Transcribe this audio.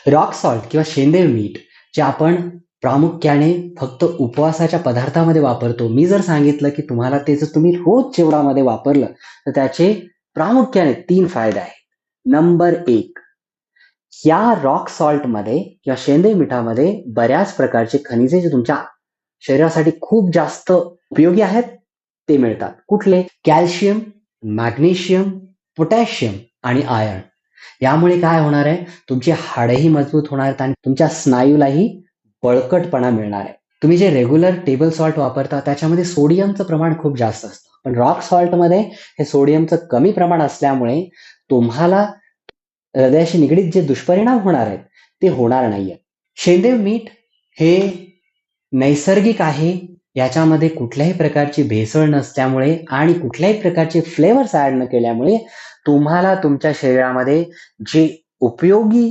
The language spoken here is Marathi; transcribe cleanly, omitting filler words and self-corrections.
रॉक सॉल्ट किंवा शेंदीव मीठ जे आपण प्रामुख्याने फक्त उपवासाच्या पदार्थामध्ये वापरतो. मी जर सांगितलं की तुम्हाला ते जर तुम्ही रोज जेवणामध्ये वापरलं तर त्याचे प्रामुख्याने 3 फायदे आहेत. नंबर 1, या रॉक सॉल्टमध्ये किंवा शेंदीव मिठामध्ये बऱ्याच प्रकारचे खनिजे जे तुमच्या शरीरासाठी खूप जास्त उपयोगी आहेत ते मिळतात. कुठले? कॅल्शियम, मॅग्नेशियम, पोटॅशियम आणि आयर्न. यामुळे काय होणार आहे? तुमची हाडंही मजबूत होणार आहेत आणि तुमच्या स्नायूलाही बळकटपणा मिळणार आहे. तुम्ही जे रेग्युलर टेबल सॉल्ट वापरता त्याच्यामध्ये सोडियमचं प्रमाण खूप जास्त असतं. पण रॉक सॉल्टमध्ये हे सोडियमचं कमी प्रमाण असल्यामुळे तुम्हाला हृदयाशी निगडीत जे दुष्परिणाम होणार आहेत ते होणार नाहीयेत. शेंदीव मीठ हे नैसर्गिक आहे. याच्यामध्ये कुठल्याही प्रकारची भेसळ नसल्यामुळे आणि कुठल्याही प्रकारचे फ्लेवर्स ॲड न केल्यामुळे तुम्हाला तुमच्या शरीरामध्ये जे उपयोगी